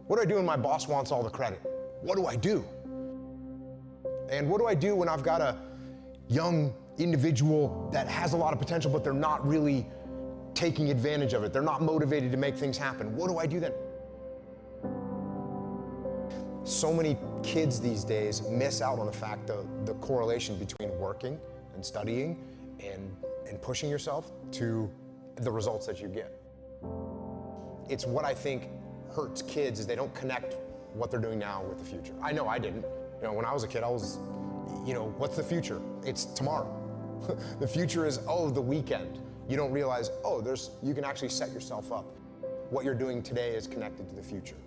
What do I do when my boss wants all the credit? What do I do? And what do I do when I've got a young individual that has a lot of potential, but they're not really taking advantage of it? They're not motivated to make things happen. What do I do then? So many kids these days miss out on the fact the correlation between working and studying and pushing yourself to the results that you get. It's what I think hurts kids is they don't connect what they're doing now with the future. I know I didn't. You know, when I was a kid, I was, what's the future? It's tomorrow. The future is, the weekend. You don't realize, you can actually set yourself up. What you're doing today is connected to the future.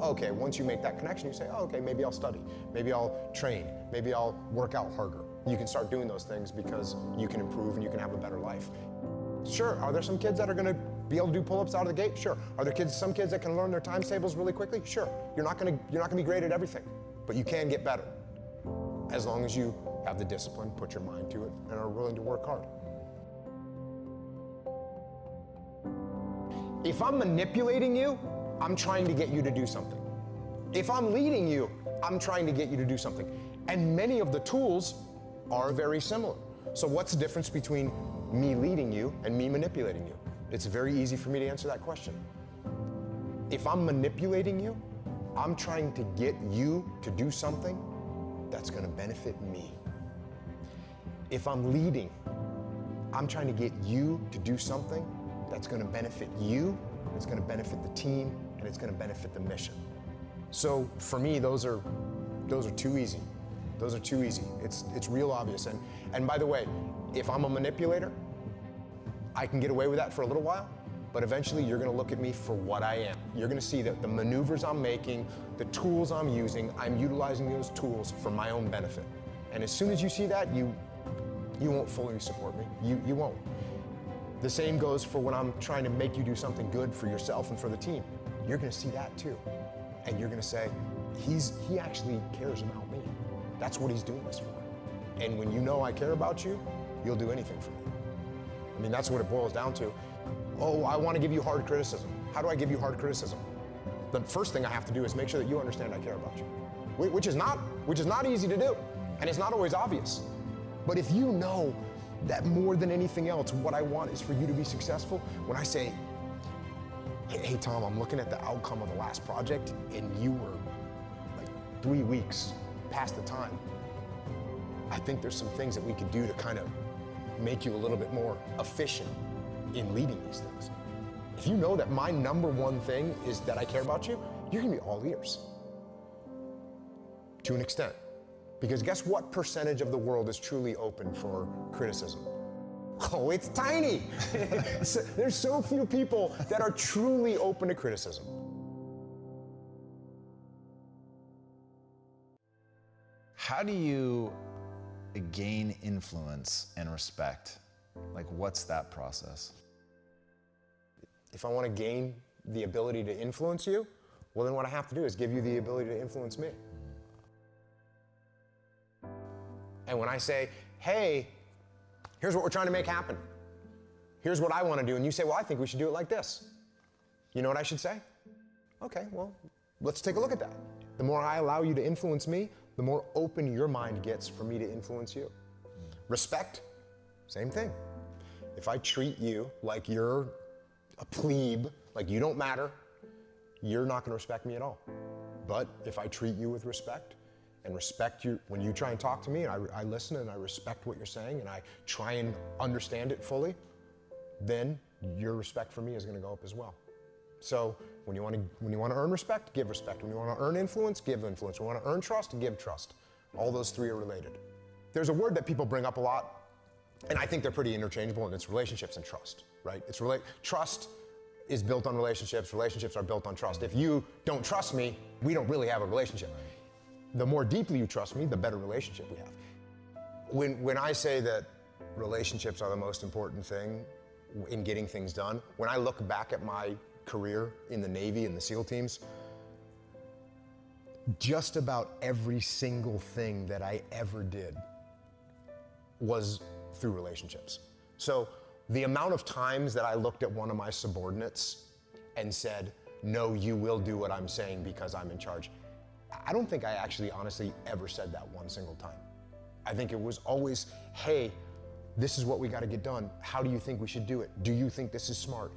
Okay, once you make that connection, you say, okay, maybe I'll study, maybe I'll train, maybe I'll work out harder. You can start doing those things because you can improve and you can have a better life. Sure, are there some kids that are gonna be able to do pull-ups out of the gate? Sure. Are there some kids that can learn their times tables really quickly? Sure. You're not gonna be great at everything, but you can get better as long as you have the discipline, put your mind to it, and are willing to work hard. If I'm manipulating you, I'm trying to get you to do something. If I'm leading you, I'm trying to get you to do something. And many of the tools are very similar. So what's the difference between me leading you and me manipulating you? It's very easy for me to answer that question. If I'm manipulating you, I'm trying to get you to do something that's gonna benefit me. If I'm leading, I'm trying to get you to do something that's gonna benefit you, it's gonna benefit the team, and it's gonna benefit the mission. So for me, those are too easy. Those are too easy. It's real obvious. And by the way, if I'm a manipulator, I can get away with that for a little while, but eventually you're gonna look at me for what I am. You're gonna see that the maneuvers I'm making, the tools I'm using, I'm utilizing those tools for my own benefit. And as soon as you see that, you won't fully support me. You won't. The same goes for when I'm trying to make you do something good for yourself and for the team. You're gonna see that too. And you're gonna say, he actually cares about me. That's what he's doing this for. And when you know I care about you, you'll do anything for me. I mean, that's what it boils down to. I wanna give you hard criticism. How do I give you hard criticism? The first thing I have to do is make sure that you understand I care about you, which is not easy to do, and it's not always obvious. But if you know that more than anything else, what I want is for you to be successful, when I say, hey Tom, I'm looking at the outcome of the last project and you were like 3 weeks past the time. I think there's some things that we could do to kind of make you a little bit more efficient in leading these things. If you know that my number one thing is that I care about you, you're gonna be all ears. To an extent. Because guess what percentage of the world is truly open for criticism? Oh, it's tiny. There's so few people that are truly open to criticism. How do you gain influence and respect? Like, what's that process? If I want to gain the ability to influence you, well, then what I have to do is give you the ability to influence me. And when I say, hey, here's what we're trying to make happen. Here's what I want to do. And you say, well, I think we should do it like this. You know what I should say? Okay, well, let's take a look at that. The more I allow you to influence me, the more open your mind gets for me to influence you. Respect, same thing. If I treat you like you're a plebe, like you don't matter, you're not going to respect me at all. But if I treat you with respect, and respect you, when you try and talk to me, and I listen and I respect what you're saying and I try and understand it fully, then your respect for me is gonna go up as well. So when you wanna earn respect, give respect. When you wanna earn influence, give influence. When you wanna earn trust, give trust. All those three are related. There's a word that people bring up a lot, and I think they're pretty interchangeable, and it's relationships and trust, right? Trust is built on relationships. Relationships are built on trust. If you don't trust me, we don't really have a relationship. The more deeply you trust me, the better relationship we have. When I say that relationships are the most important thing in getting things done, when I look back at my career in the Navy and the SEAL teams, just about every single thing that I ever did was through relationships. So the amount of times that I looked at one of my subordinates and said, no, you will do what I'm saying because I'm in charge. I don't think I actually honestly ever said that one single time. I think it was always, hey, this is what we got to get done. How do you think we should do it? Do you think this is smart?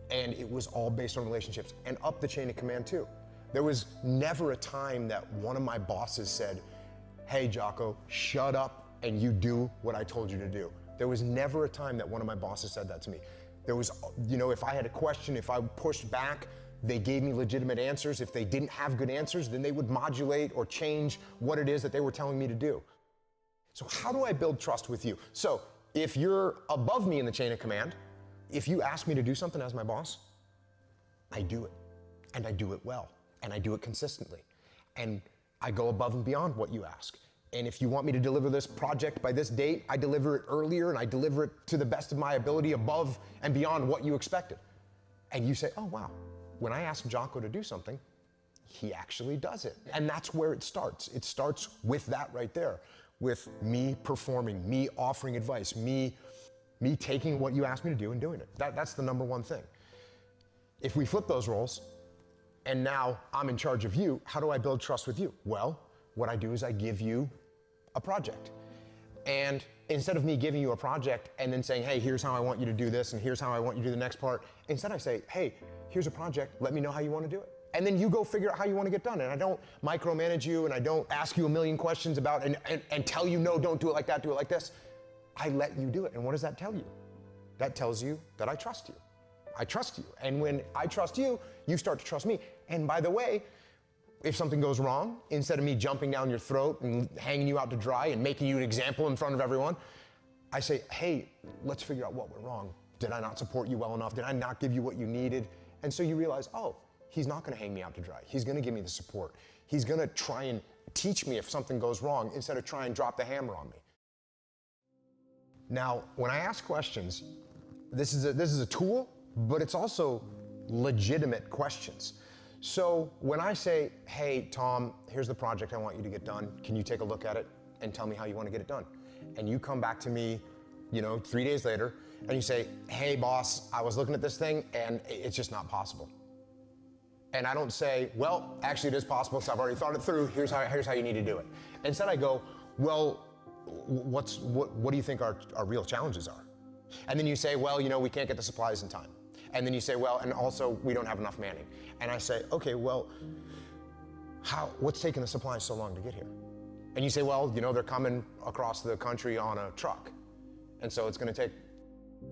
And it was all based on relationships and up the chain of command too. There was never a time that one of my bosses said, hey, Jocko, shut up and you do what I told you to do. There was never a time that one of my bosses said that to me. There was, if I had a question, if I pushed back, they gave me legitimate answers. If they didn't have good answers, then they would modulate or change what it is that they were telling me to do. So how do I build trust with you? So if you're above me in the chain of command, if you ask me to do something as my boss, I do it. And I do it well. And I do it consistently. And I go above and beyond what you ask. And if you want me to deliver this project by this date, I deliver it earlier and I deliver it to the best of my ability above and beyond what you expected. And you say, oh wow, when I ask Jocko to do something, he actually does it. And that's where it starts. It starts with that right there, with me performing, me offering advice, me taking what you asked me to do and doing it. That's the number one thing. If we flip those roles, and now I'm in charge of you, how do I build trust with you? Well, what I do is I give you a project. And instead of me giving you a project and then saying, hey, here's how I want you to do this and here's how I want you to do the next part, instead I say, hey, here's a project, let me know how you want to do it. And then you go figure out how you want to get done. And I don't micromanage you and I don't ask you a million questions about and tell you, no, don't do it like that, do it like this. I let you do it. And what does that tell you? That tells you that I trust you. I trust you. And when I trust you, you start to trust me. And by the way, if something goes wrong, instead of me jumping down your throat and hanging you out to dry and making you an example in front of everyone, I say, hey, let's figure out what went wrong. Did I not support you well enough? Did I not give you what you needed? And so you realize, oh, he's not gonna hang me out to dry. He's gonna give me the support. He's gonna try and teach me if something goes wrong instead of try and drop the hammer on me. Now, when I ask questions, this is a tool, but it's also legitimate questions. So when I say, hey, Tom, here's the project I want you to get done. Can you take a look at it and tell me how you want to get it done? And you come back to me, 3 days later, and you say, hey, boss, I was looking at this thing and it's just not possible. And I don't say, well, actually it is possible because I've already thought it through. Here's how you need to do it. Instead I go, well, what do you think our real challenges are? And then you say, well, we can't get the supplies in time. And then you say, well, and also we don't have enough manning. And I say, okay, well, what's taking the supplies so long to get here? And you say, well, they're coming across the country on a truck. And so it's gonna take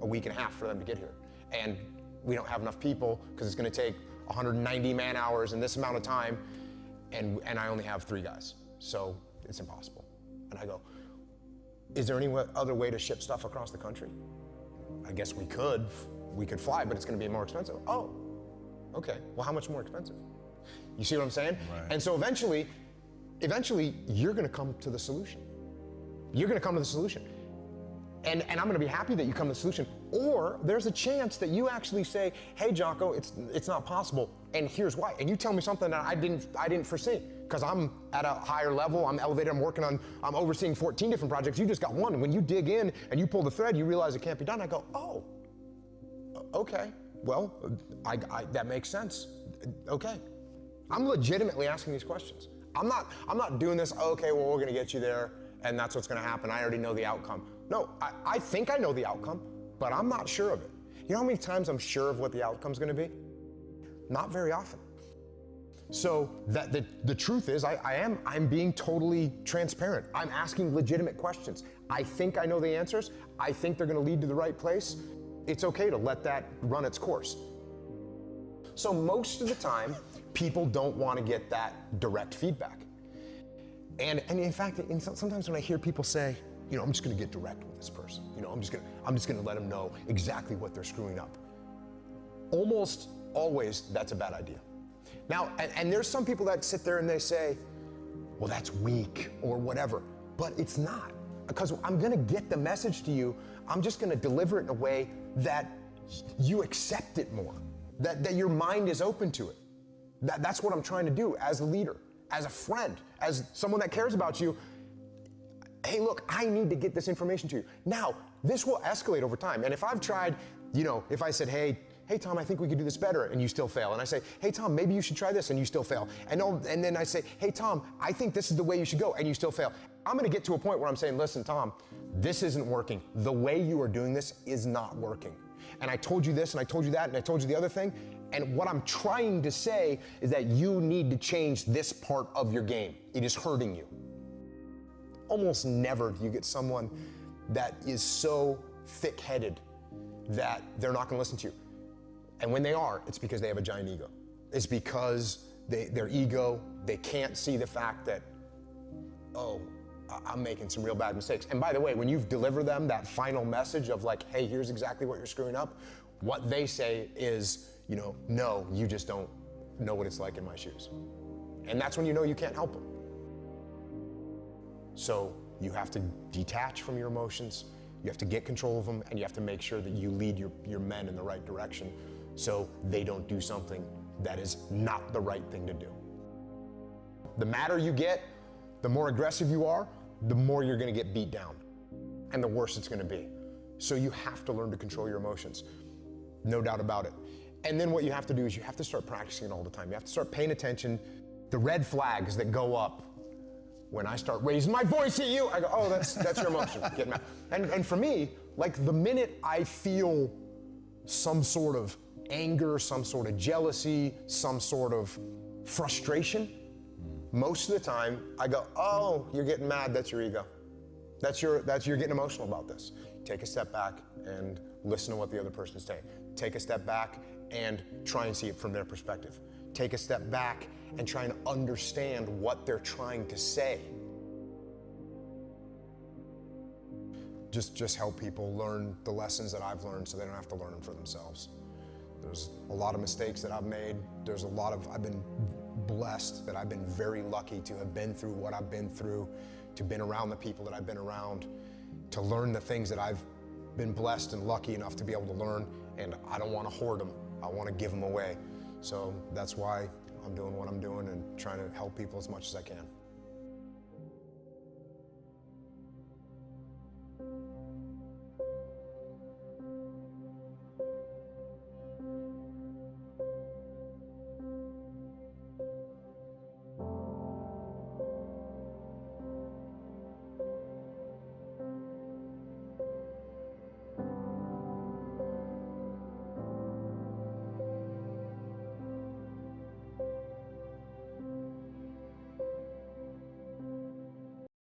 a week and a half for them to get here. And we don't have enough people because it's gonna take 190 man hours in this amount of time. And I only have 3 guys. So it's impossible. And I go, is there any other way to ship stuff across the country? I guess we could fly, but it's gonna be more expensive. Oh, okay, well, how much more expensive? You see what I'm saying? Right. And so eventually, you're gonna come to the solution. You're gonna come to the solution. And I'm gonna be happy that you come to the solution. Or there's a chance that you actually say, hey, Jocko, it's not possible, and here's why. And you tell me something that I didn't foresee, because I'm at a higher level, I'm elevated, I'm overseeing 14 different projects, you just got one. And when you dig in and you pull the thread, you realize it can't be done. I go, oh, okay, well, that makes sense. Okay. I'm legitimately asking these questions. I'm not doing this, okay, well, we're gonna get you there, and that's what's gonna happen. I already know the outcome. No, I think I know the outcome, but I'm not sure of it. You know how many times I'm sure of what the outcome's gonna be? Not very often. So the truth is, I'm being totally transparent. I'm asking legitimate questions. I think I know the answers. I think they're gonna lead to the right place. It's okay to let that run its course. So most of the time, people don't want to get that direct feedback. And in fact, sometimes when I hear people say, I'm just going to get direct with this person. I'm just going to let them know exactly what they're screwing up. Almost always, that's a bad idea. Now, and there's some people that sit there and they say, well, that's weak or whatever, but it's not, because I'm going to get the message to you. I'm just going to deliver it in a way that you accept it more, that your mind is open to it. That's what I'm trying to do as a leader, as a friend, as someone that cares about you. Hey, look, I need to get this information to you. Now, this will escalate over time. And if I've tried, if I said, hey, hey Tom, I think we could do this better, and you still fail. And I say, hey Tom, maybe you should try this, and you still fail. And then I say, hey Tom, I think this is the way you should go, and you still fail. I'm gonna get to a point where I'm saying, listen Tom, this isn't working. The way you are doing this is not working. And I told you this, and I told you that, and I told you the other thing, and what I'm trying to say is that you need to change this part of your game. It is hurting you. Almost never do you get someone that is so thick-headed that they're not gonna listen to you. And when they are, it's because they have a giant ego. It's because their ego, they can't see the fact that, oh, I'm making some real bad mistakes. And by the way, when you've delivered them that final message of like, hey, here's exactly what you're screwing up, what they say is, no, you just don't know what it's like in my shoes. And that's when you know you can't help them. So you have to detach from your emotions, you have to get control of them, and you have to make sure that you lead your men in the right direction so they don't do something that is not the right thing to do. The madder you get, the more aggressive you are, the more you're gonna get beat down, and the worse it's gonna be. So you have to learn to control your emotions, no doubt about it. And then what you have to do is you have to start practicing it all the time. You have to start paying attention. The red flags that go up when I start raising my voice at you, I go, oh, that's your emotion, get mad. And for me, like the minute I feel some sort of anger, some sort of jealousy, some sort of frustration, most of the time I go, oh, you're getting mad, that's your ego. You're getting emotional about this. Take a step back and listen to what the other person is saying. Take a step back and try and see it from their perspective. Take a step back and try and understand what they're trying to say. Just help people learn the lessons that I've learned so they don't have to learn them for themselves. There's a lot of mistakes that I've made. I've been blessed that I've been very lucky to have been through what I've been through, to been around the people that I've been around, to learn the things that I've been blessed and lucky enough to be able to learn, and I don't want to hoard them. I want to give them away. So that's why I'm doing what I'm doing and trying to help people as much as I can.